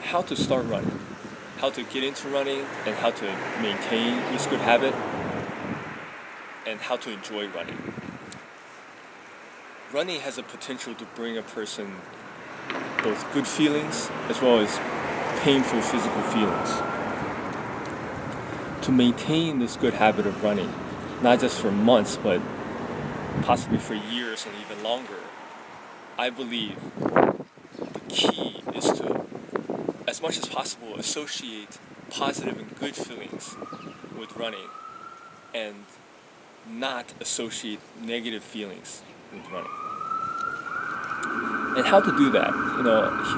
how to start running, how to get into running, and how to maintain this good habit, and how to enjoy running. Running has a potential to bring a person both good feelings as well as painful physical feelings. To maintain this good habit of running, not just for months, but possibly for years and even longer, I believe the key is to, as much as possible, associate positive and good feelings with running and not associate negative feelings with running. And how to do that?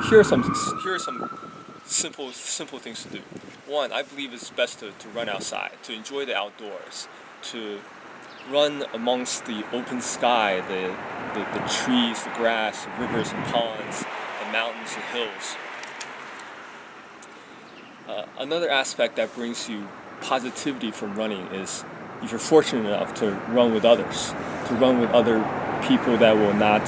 Here are some simple things to do. One, I believe it's best to run outside, to enjoy the outdoors, to run amongst the open sky, the trees, the grass, the rivers and ponds, the mountains and hills. Another aspect that brings you positivity from running is if you're fortunate enough to run with others, to run with other people that will not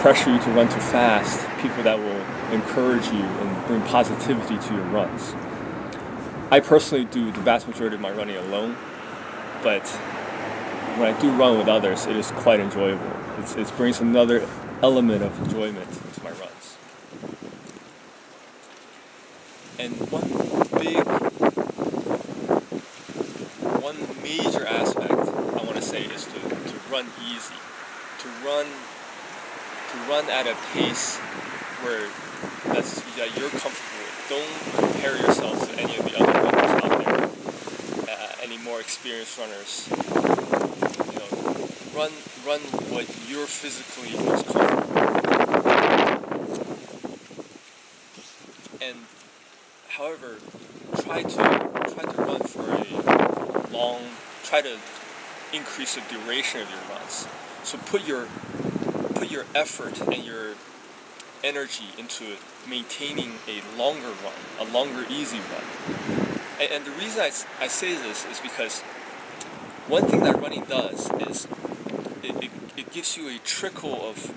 pressure you to run too fast, people that will encourage you and bring positivity to your runs. I personally do the vast majority of my running alone, but when I do run with others, it is quite enjoyable. It brings another element of enjoyment to my runs. And one major aspect I want to say is to run easy, to run at a pace that you're comfortable with. Don't compare yourself to any of the other runners out there, any more experienced runners. Run what you're physically most comfortable with. And however, try to run for a long. Try to increase the duration of your runs. So put your effort and your energy into maintaining a longer run, a longer easy run. And the reason I say this is because one thing that running does is it gives you a trickle of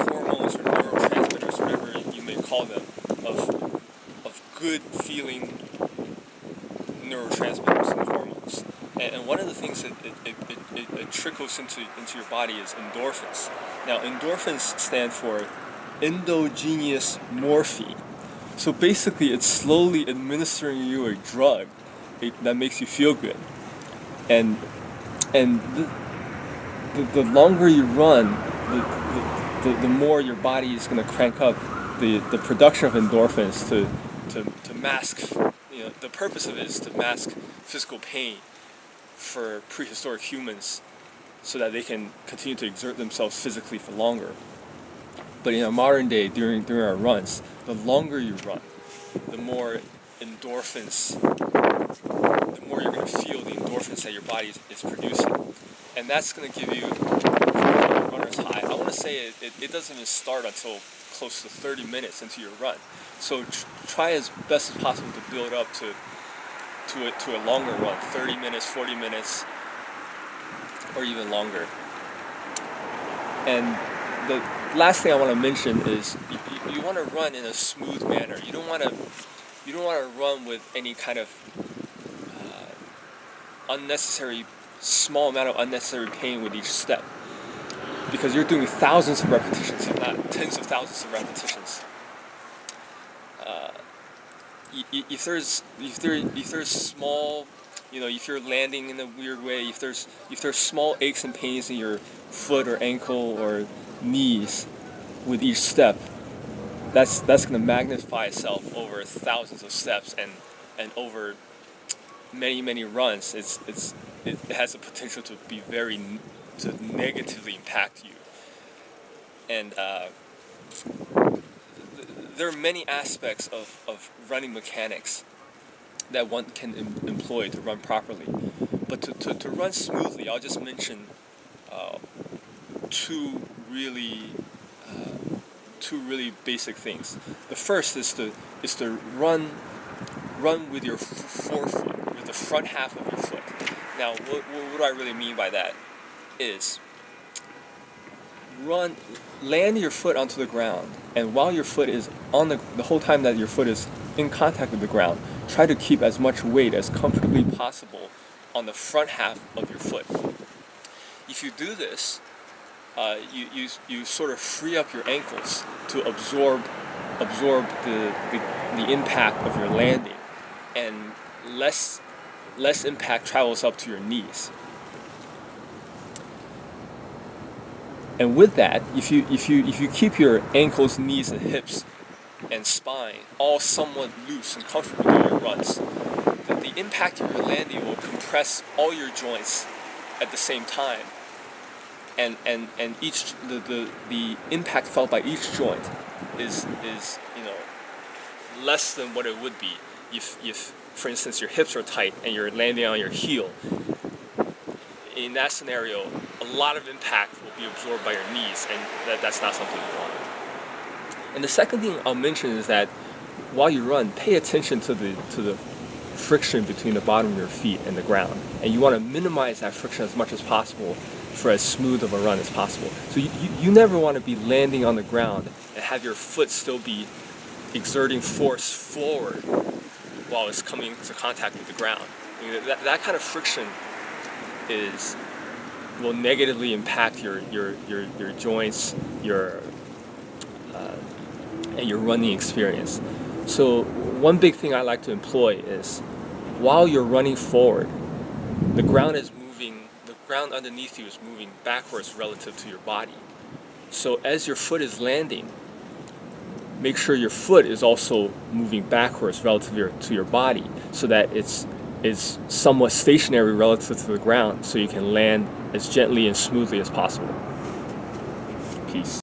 hormones or neurotransmitters, whatever you may call them, of good feeling neurotransmitters and hormones. And one of the things that it trickles into your body is endorphins. Now, endorphins stand for endogenous morphine. So basically, it's slowly administering you a drug that makes you feel good. And the longer you run, the more your body is going to crank up the production of endorphins to mask. The purpose of it is to mask physical pain for prehistoric humans, so that they can continue to exert themselves physically for longer. But in our modern day, during our runs, the longer you run, the more endorphins, the more you're going to feel the endorphins that your body is producing. And that's going to give you a runner's high. I want to say it doesn't even start until close to 30 minutes into your run. So try as best as possible to build up to a longer run, 30 minutes, 40 minutes, or even longer. And the last thing I want to mention is you want to run in a smooth manner. You don't want to run with any kind of small amount of unnecessary pain with each step, because you're doing thousands of repetitions, if not tens of thousands of repetitions. If there's small, if you're landing in a weird way, if there's small aches and pains in your foot or ankle or knees with each step, that's going to magnify itself over thousands of steps and over many runs. It has the potential to be to negatively impact you. And there are many aspects of running mechanics that one can employ to run properly. But to run smoothly, I'll just mention two really basic things. The first is to run with your forefoot, with the front half of your foot. Now, what do I really mean by that? Is land your foot onto the ground, and while your foot is on the whole time that your foot is in contact with the ground, try to keep as much weight as comfortably possible on the front half of your foot. If you do this, you sort of free up your ankles to absorb the impact of your landing, and less impact travels up to your knees. And with that, if you keep your ankles, knees, and hips and spine all somewhat loose and comfortable during your runs, then the impact of your landing will compress all your joints at the same time, and each the impact felt by each joint is less than what it would be if for instance your hips are tight and you're landing on your heel. In that scenario, a lot of impact will be absorbed by your knees, and that's not something you want. And the second thing I'll mention is that while you run, pay attention to the friction between the bottom of your feet and the ground, and you want to minimize that friction as much as possible for as smooth of a run as possible. So you never want to be landing on the ground and have your foot still be exerting force forward while it's coming into contact with the ground. I mean, that kind of friction will negatively impact your joints, and your running experience. So one big thing I like to employ is, while you're running forward, the ground underneath you is moving backwards relative to your body. So as your foot is landing, make sure your foot is also moving backwards relative to your body, so that it's somewhat stationary relative to the ground, so you can land as gently and smoothly as possible. Peace.